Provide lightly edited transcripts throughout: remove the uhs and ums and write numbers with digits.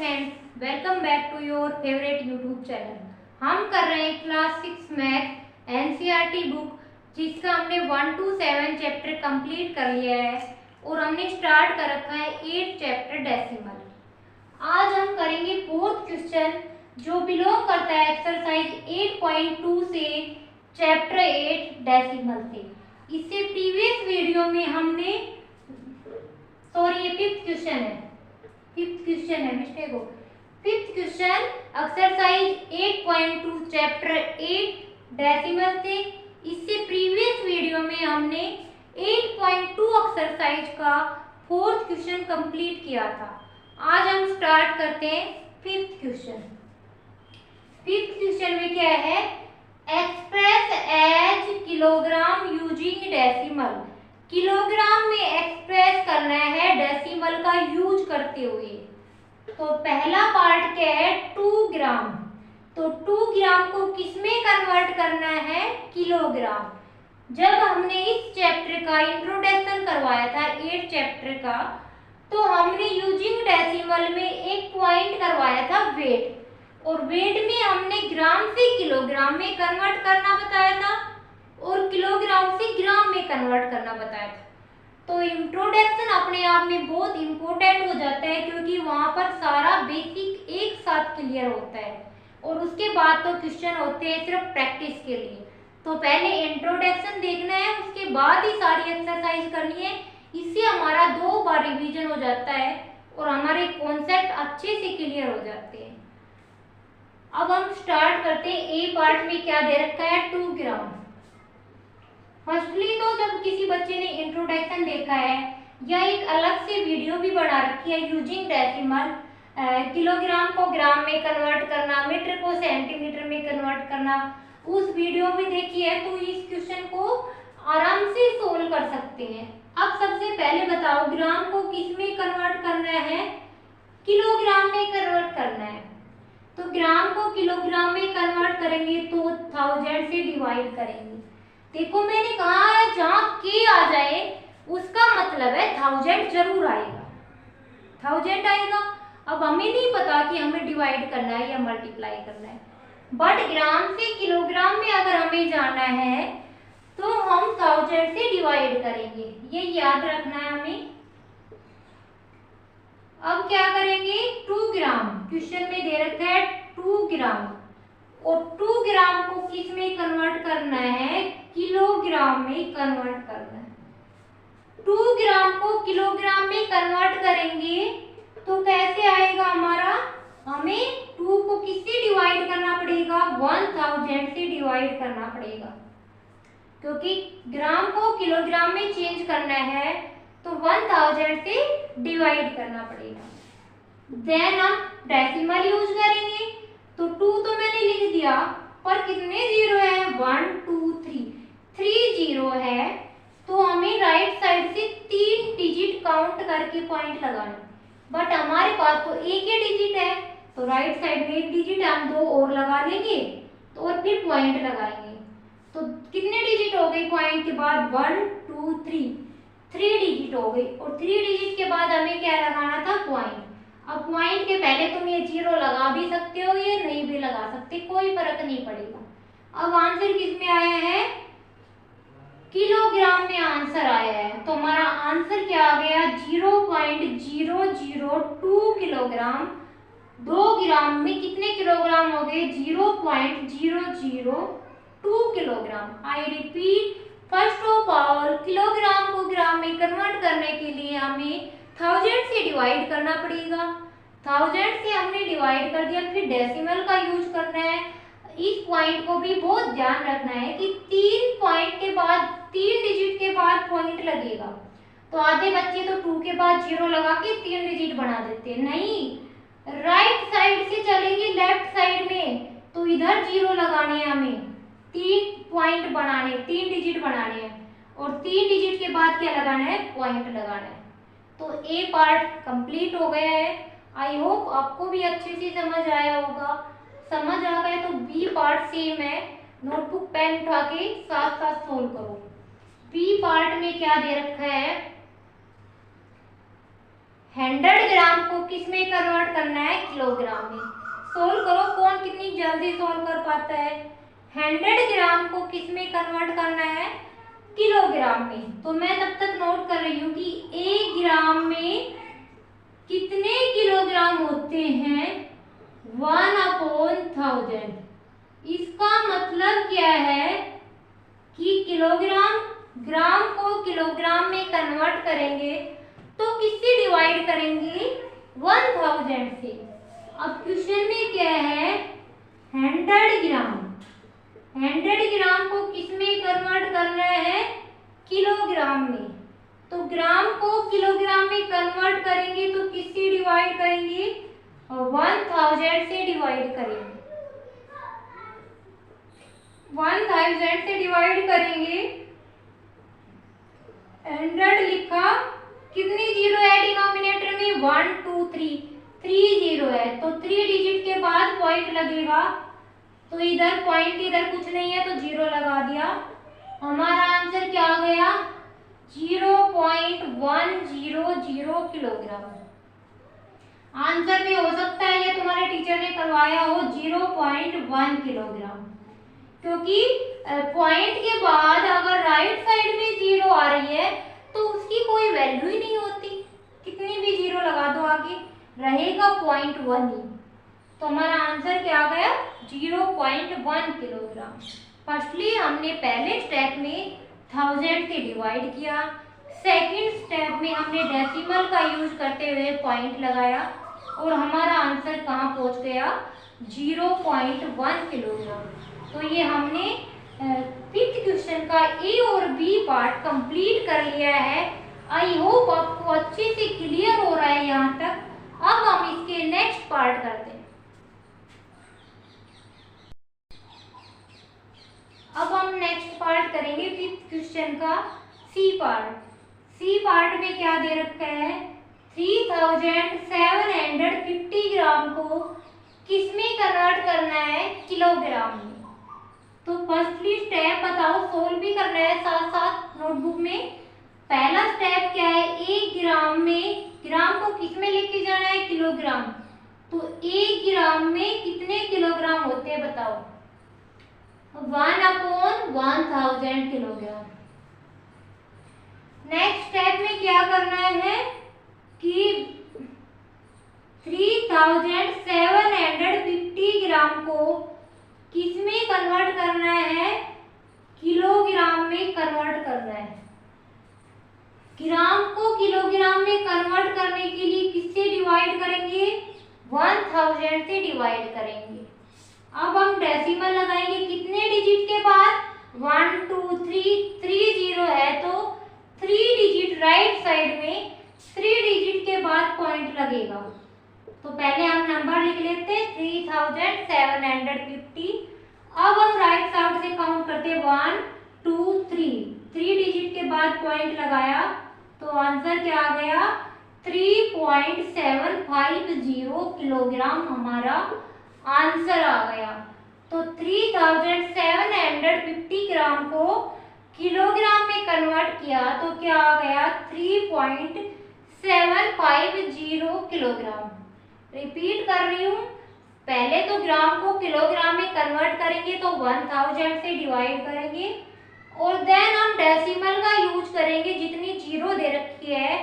Friends, welcome back to your favourite YouTube channel. हम कर रहे हैं क्लास 6 मैथ एनसीईआरटी बुक, जिसका हमने 1 to 7 चैप्टर कंप्लीट कर लिया है और हमने स्टार्ट कर रखा है 8 चैप्टर डेसिमल। आज हम करेंगे फोर्थ क्वेश्चन जो बिलोंग करता है एक्सरसाइज 8.2 से चैप्टर 8 डेसिमल से। इससे प्रीवियस वीडियो में हमने ये फिफ्थ क्वेश्चन है मिस्टेक हो। Fifth question exercise 8.2 chapter 8 decimal से। इससे प्रीवियस वीडियो में हमने 8.2 एक्सरसाइज का फोर्थ क्वेश्चन कंप्लीट किया था। आज हम स्टार्ट करते हैं फिफ्थ क्वेश्चन। फिफ्थ क्वेश्चन में क्या है? Express as kilogram using decimal. Kilogram में एक्सप्रेस करना है डेसिमल का यूज करते हुए। तो पहला पार्ट क्या है? 2 ग्राम। तो 2 ग्राम को किसमें कन्वर्ट करना है? किलोग्राम। जब हमने इस चैप्टर का इंट्रोडक्शन करवाया था 8 चैप्टर का, तो हमने यूजिंग डेसिमल में एक पॉइंट करवाया था वेट, और वेट में हमने ग्राम से किलोग्राम में कन्वर्ट करना बताया था और किलोग्राम से ग्राम में कन्वर्ट करना बताया था। तो इंट्रोडक्शन अपने आप में बहुत इंपॉर्टेंट हो जाता है, क्योंकि वहां पर सारा बेसिक एक साथ क्लियर होता है और उसके बाद तो क्वेश्चन होते हैं सिर्फ प्रैक्टिस के लिए। तो पहले इंट्रोडक्शन देखना है, उसके बाद ही सारी एक्सरसाइज करनी है। इससे हमारा 2 बार रिवीजन हो जाता है और हमारे कॉन्सेप्ट अच्छे से क्लियर हो जाते हैं। अब हम स्टार्ट करते हैं। ए पार्ट में क्या दे रखा है? 2 ग्राम। फर्स्टली तो जब किसी बच्चे ने इंट्रोडक्शन देखा है या एक अलग से वीडियो भी बना रखी है यूजिंग डेसिमल, किलोग्राम को ग्राम में कन्वर्ट करना, मीटर को सेंटीमीटर में कन्वर्ट करना, उस वीडियो भी देखी है, तो इस क्वेश्चन को आराम से सोल्व कर सकते हैं। अब सबसे पहले बताओ, ग्राम को किस में कन्वर्ट करना है? किलोग्राम में कन्वर्ट करना है। तो ग्राम को किलोग्राम में कन्वर्ट करेंगे तो 1000 से डिवाइड करेंगे। देखो मैंने कहा है जहां के आ जाए उसका मतलब है 1000 जरूर आएगा, 1000 आएगा। अब हमें नहीं पता कि हमें डिवाइड करना है या मल्टीप्लाई करना है, बट ग्राम से किलोग्राम में अगर हमें जाना है तो हम 1000 से डिवाइड करेंगे, ये याद रखना है हमें। अब क्या करेंगे? 2 ग्राम क्वेश्चन में दे रखा है 2 ग्राम, और 2 ग्राम को किस में कन्वर्ट करना है? किलोग्राम में कन्वर्ट करना है। 2 ग्राम को किलोग्राम में कन्वर्ट करेंगे तो कैसे आएगा हमारा? हमें 2 को किससे डिवाइड करना पड़ेगा? 1000 से डिवाइड करना पड़ेगा, क्योंकि ग्राम को किलोग्राम में चेंज करना है तो 1000 से डिवाइड करना पड़ेगा। देन हम डेसिमल यूज करेंगे। तो 2 तो मैंने लिख दिया, पर कितने जीरो है? 1 2 3 3 जीरो है। तो हमें राइट साइड से 3 डिजिट काउंट करके पॉइंट लगाना, बट हमारे पास तो एक ही डिजिट है, तो राइट साइड में एक डिजिट हम 2 और लगा लेंगे तो और फिर पॉइंट लगाएंगे। तो कितने डिजिट हो गई पॉइंट के बाद? 1 2 3 3 डिजिट हो गई, और 3 डिजिट के बाद हमें क्या लगाना था? पॉइंट। अब पॉइंट के पहले तुम ये जीरो लगा भी सकते हो या नहीं भी लगा सकते, कोई फर्क नहीं पड़ेगा। अब आंसर किस में आया है? किलोग्राम में आंसर आया है। तो हमारा आंसर क्या आ गया? 0.002 किलोग्राम। 2 ग्राम में कितने किलोग्राम हो गए? 0.002 kilogram. I repeat, first of all kilogram को ग्राम में कन्वर्ट करने के लिए हमें 1000 से डिवाइड करना पड़ेगा। 1000 से हमने डिवाइड कर दिया, फिर डेसिमल का यूज करना है। इस पॉइंट को भी बहुत ध्यान रखना है कि 3 पॉइंट के बाद, 3 डिजिट के बाद पॉइंट लगेगा। तो आधे बच्चे तो 2 के बाद 0 लगा के 3 डिजिट बना देते हैं। नहीं, राइट साइड से चलेंगे लेफ्ट साइड में, तो इधर 0 लगाने हैं हमें, 3 पॉइंट बनाने, 3 डिजिट बनाने हैं, और 3 डिजिट के बाद क्या लगाना है? पॉइंट लगाना है। तो ए पार्ट कंप्लीट हो गया है। आई होप आपको भी अच्छे से समझ आया होगा। समझ आ गया तो बी पार्ट सेम है, नोटबुक पेन उठा के साथ साथ सोल्व करो। बी पार्ट में क्या दे रखा है? 100 ग्राम को किस में कन्वर्ट करना है, किलोग्राम में। सोल्व करो, कौन कितनी जल्दी सोल्व कर पाता है। 100 ग्राम को किस में कन्वर्ट करना है, किलोग्राम में। तो मैं तब तक नोट कर रही हूँ कि 1 ग्राम में कितने किलोग्राम होते हैं, 1/1000। इसका मतलब क्या है कि किलोग्राम, ग्राम को किलोग्राम में कन्वर्ट करेंगे तो किससे डिवाइड करेंगे, 1000 से। अब क्वेश्चन में क्या है, 100 ग्राम, 100 ग्राम को किस में कन्वर्ट करना है, किलोग्राम में। तो ग्राम को किलोग्राम में कन्वर्ट करेंगे तो किससे डिवाइड करेंगे, 1000 से डिवाइड करेंगे। 1000 से डिवाइड करेंगे, 100 लिखा, कितनी जीरो है डिनोमिनेटर में, 1 2 3, 3 जीरो है तो 3 डिजिट के बाद पॉइंट लगेगा। तो इधर पॉइंट, इधर कुछ नहीं है तो जीरो लगा दिया। हमारा आंसर क्या आ गया, 0.100 किलोग्राम। आंसर में हो सकता है ये तुम्हारे टीचर ने करवाया हो 0.1 किलोग्राम, क्योंकि पॉइंट के बाद अगर राइट साइड में जीरो आ रही है तो उसकी कोई वैल्यू ही नहीं होती, कितनी भी जीरो लगा दो आगे रहेगा 0.1 ही। तो हमारा आंसर क्या आ गया, 0.1 किलोग्राम। फर्स्टली हमने पहले स्टेप में 1000 से डिवाइड किया, सेकंड स्टेप में हमने डेसिमल का यूज करते हुए पॉइंट लगाया और हमारा आंसर कहाँ पहुँच गया, 0.1 किलोग्राम। तो ये हमने 5th क्वेश्चन का ए और बी पार्ट कंप्लीट कर लिया है। आई होप आपको अच्छे से क्लियर हो रहा है यहाँ तक। अब हम इसके नेक्स्ट पार्ट करते हैं। अब हम नेक्स्ट पार्ट करेंगे 5th क्वेश्चन का सी पार्ट। सी पार्ट में क्या दे रखा है, 3750 ग्राम को किसमें कन्वर्ट करना है, किलोग्राम में। तो फर्स्टली स्टेप बताओ, सोल्व भी करना है साथ साथ नोटबुक में। पहला स्टेप क्या है, 1 ग्राम में, ग्राम को किस में लेके जाना है, किलोग्राम। तो 1 ग्राम में कितने किलोग्राम होते हैं बताओ, 1/1000 किलोग्राम। नेक्स्ट स्टेप में क्या करना है कि 3750 ग्राम को किसमें कन्वर्ट करना है, किलोग्राम में कन्वर्ट करना है। ग्राम को किलोग्राम में कन्वर्ट करने के लिए किससे डिवाइड करेंगे, 1000 से डिवाइड करेंगे। अब हम डेसिमल लगाएंगे, कितने डिजिट के बाद, 1 2 3, 3 जीरो है तो 3 डिजिट राइट साइड में, 3 डिजिट के बाद पॉइंट लगेगा। तो पहले हम नंबर लिख लेते हैं 3750। अब हम राइट साइड से काउंट करते हैं 1 2 3, 3 डिजिट के बाद पॉइंट लगाया तो आंसर क्या आ गया, 3.750 किलोग्राम हमारा आंसर आ गया। तो 3750 ग्राम को किलोग्राम में कन्वर्ट किया तो क्या आ गया, 3.750 किलोग्राम। रिपीट कर रही हूँ, पहले तो ग्राम को किलोग्राम में कन्वर्ट करेंगे तो 1000 से डिवाइड करेंगे और देन हम डेसिमल का यूज करेंगे। जितनी जीरो दे रखी है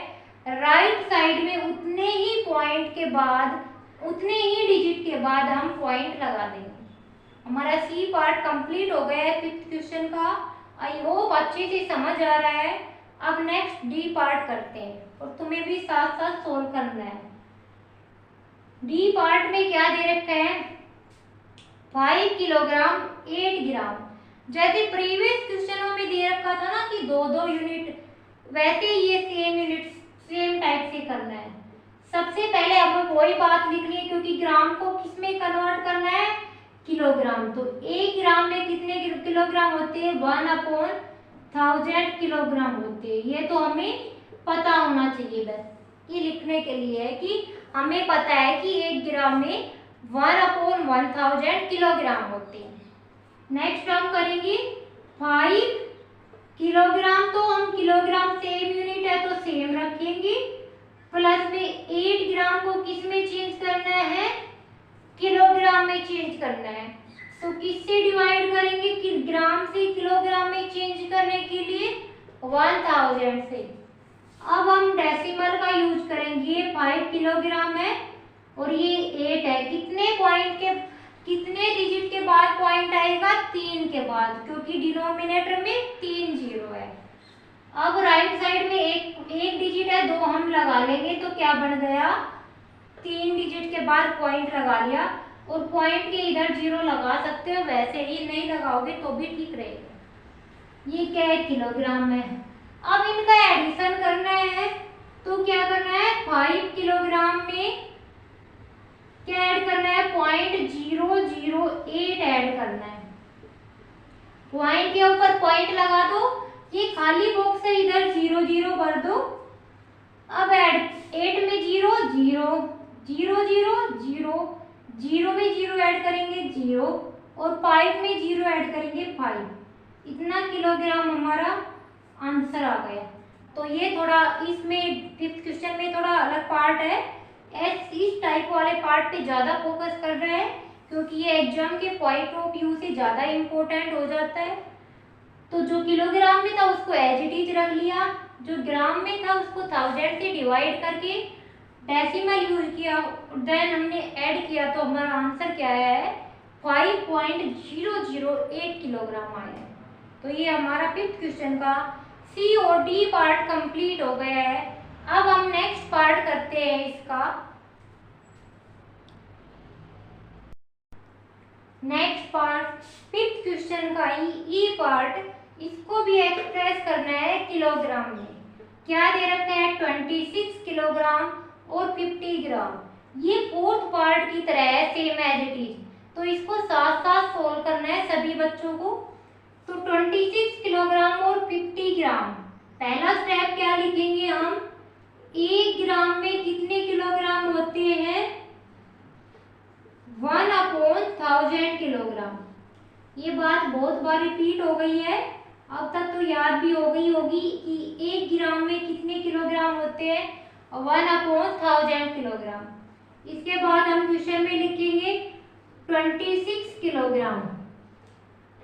राइट साइड में उतने ही पॉइंट के बाद, उतने ही डिजिट के बाद हम पॉइंट लगा देंगे। हमारा सी पार्ट कंप्लीट हो गया है 5th क्वेश्चन का। आई होप अच्छे से समझ आ रहा है। अब नेक्स्ट डी पार्ट करते हैं और तुम्हें भी साथ साथ सोल्व करना है। डी पार्ट में क्या दे रखा है, 5 किलोग्राम 8 ग्राम। जैसे प्रीवियस क्वेश्चनों में दे रखा था ना कि 2-2 यूनिट, वैसे ये सेम यूनिट सेम टाइप से करना है। सबसे पहले हमें वही बात लिखनी है क्योंकि ग्राम को किस में कन्वर्ट करना है, किलोग्राम। तो 1 ग्राम में कितने किलोग्राम होते हैं, 1/1000 किलोग्राम होते हैं। ये तो हमें पता होना चाहिए, बस ये लिखने के लिए है कि हमें पता है कि 1 ग्राम में 1/1000 किलोग्राम होते हैं। नेक्स्ट हम करेंगे 5 किलोग्राम, तो हम किलोग्राम सेम यूनिट है तो सेम रखेंगे। प्लस में 8 ग्राम को किस में चेंज करना है, किलोग्राम में चेंज करना है। तो किससे डिवाइड करेंगे, कि ग्राम से किलोग्राम में चेंज करने के लिए 1000 से। अब हम डेसिमल का यूज करेंगे। 5 किलोग्राम है और ये 8 है। कितने डिजिट के बाद पॉइंट आएगा, 3 के बाद, क्योंकि डिनोमिनेटर में 3 जीरो है। अब राइट साइड में एक डिजिट है, 2 हम लगा लेंगे तो क्या बन गया, 3 डिजिट के बाद पॉइंट लगा लिया। और पॉइंट के इधर जीरो लगा सकते हो, वैसे ही नहीं लगाओगे तो भी ठीक रहेगा। ये क्या है, किलोग्राम में। अब इनका एडिशन करना है तो क्या करना है, 5 किलोग्राम में क्या ऐड करना है, 0.008 ऐड करना है। पॉइंट के ऊपर पॉइंट लगा दो, ये खाली बॉक्स है, इधर 0 0 भर दो। अब ऐड 8 में 0 0 0 0 0 0 में 0 ऐड करेंगे 0 और 5 में 0 ऐड करेंगे 5। इतना किलोग्राम हमारा आंसर आ गया। तो ये थोड़ा इसमें 5th क्वेश्चन में थोड़ा अलग पार्ट है। इस टाइप वाले पार्ट पे ज़्यादा फोकस कर रहे हैं क्योंकि ये एग्जाम के पॉइंट ऑफ व्यू से ज़्यादा इम्पोर्टेंट हो जाता है। तो जो किलोग्राम में था उसको एज इट इज रख लिया, जो ग्राम में था उसको 1000 से डिवाइड करके डेसिमल यूज किया, देन हमने ऐड किया तो हमारा आंसर क्या आया है, 5.008 किलोग्राम आया है। तो ये हमारा 5th क्वेश्चन का सी और डी पार्ट कंप्लीट हो गया है। अब हम नेक्स्ट पार्ट करते हैं इसका। नेक्स्ट पार्ट 5th क्वेश्चन का ई पार्ट, इसको भी एक्सप्रेस करना है किलोग्राम में। क्या दे रखा है, 26 किलोग्राम और 50 ग्राम। ये 4th पार्ट की तरह है, सेम एज इट इज। तो इसको साथ साथ सोल्व करना है सभी बच्चों को। तो 26 किलोग्राम और 50 ग्राम, पहला स्टेप क्या लिखेंगे हम, 1 ग्राम में कितने किलोग्राम होते हैं, 1/1000 किलोग्राम। ये बात बहुत बार रिपीट हो गई है, अब तक तो याद भी हो गई होगी कि 1 ग्राम में कितने किलोग्राम होते हैं, 1/1000 किलोग्राम। इसके बाद हम क्वेश्चन में लिखेंगे 26 किलोग्राम।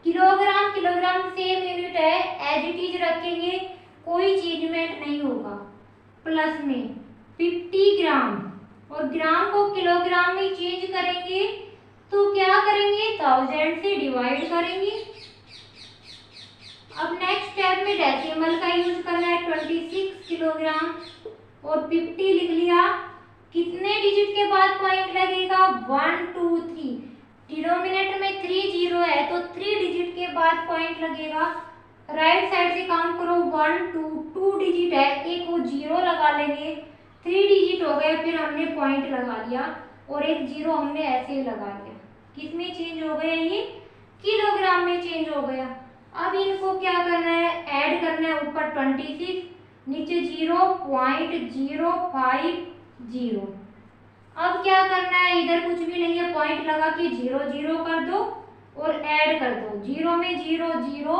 किलोग्राम सेम यूनिट है, एज इट इज रखेंगे, कोई चेंजमेंट नहीं होगा। प्लस में 50 ग्राम, और ग्राम को किलोग्राम में चेंज करेंगे तो क्या करेंगे, 1000 से डिवाइड करेंगे। अब नेक्स्ट स्टेप में डेसिमल का यूज करना है। 26 किलोग्राम और 50 लिख लिया। कितने डिजिट के बाद पॉइंट लगेगा, 1 2 3। डिनोमिनेटर में 3 जीरो है तो 3 डिजिट के बाद पॉइंट लगेगा। राइट साइड से काउंट करो, 1 2 डिजिट है, एक वो जीरो लगा लेंगे, 3 डिजिट हो गए, फिर हमने पॉइंट लगा लिया और एक जीरो हमने ऐसे ही लगा लिया। किस में चेंज हो गया, ये किलोग्राम में चेंज हो गया। अब इनको क्या करना है, ऐड करना है, ऊपर 26 नीचे 0.050। अब क्या करना है, इधर कुछ भी नहीं है, पॉइंट लगा के 0 0 कर दो और ऐड कर दो। 0 में 0 0,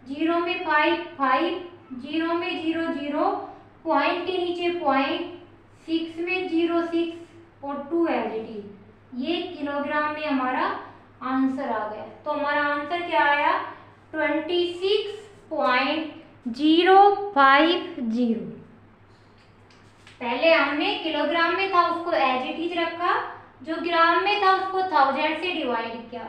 0 में 5 5, 0 में 0 0, पॉइंट के नीचे पॉइंट, 6 में 0 6 और 2 एज इट इज। ये किलोग्राम में हमारा आंसर आ गया। तो हमारा आंसर क्या आया, 26.050। पहले हमने किलोग्राम में था उसको एज इट इज रखा, जो ग्राम में था उसको 1000 से डिवाइड किया।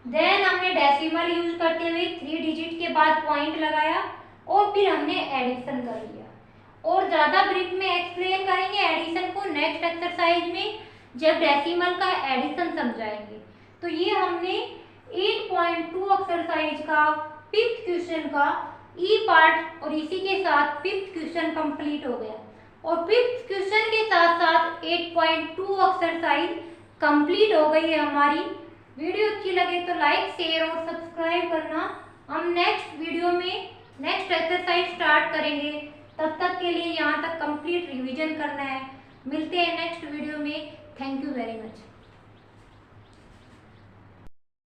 देन हमने डेसिमल यूज करते हुए 3 डिजिट के बाद पॉइंट लगाया और फिर हमने एडिशन कर लिया। और ज़्यादा ब्रीफ में एक्सप्लेन करेंगे एडिशन को नेक्स्ट एक्सरसाइज में, जब डेसिमल का एडिशन समझाएंगे। तो ये हमने 8.2 एक्सरसाइज का 5th क्वेश्चन का ई पार्ट और इसी के साथ 5th क्वेश्चन कंप्लीट हो गया। और 5th क्वेश्चन के साथ साथ 8.2 एक्सरसाइज कंप्लीट हो गई है हमारी। वीडियो अच्छी लगे तो लाइक शेयर और सब्सक्राइब करना। हम नेक्स्ट वीडियो में नेक्स्ट एक्सरसाइज स्टार्ट करेंगे, तब तक के लिए यहाँ तक कंप्लीट रिवीजन करना है। मिलते हैं नेक्स्ट वीडियो में। Thank you very much.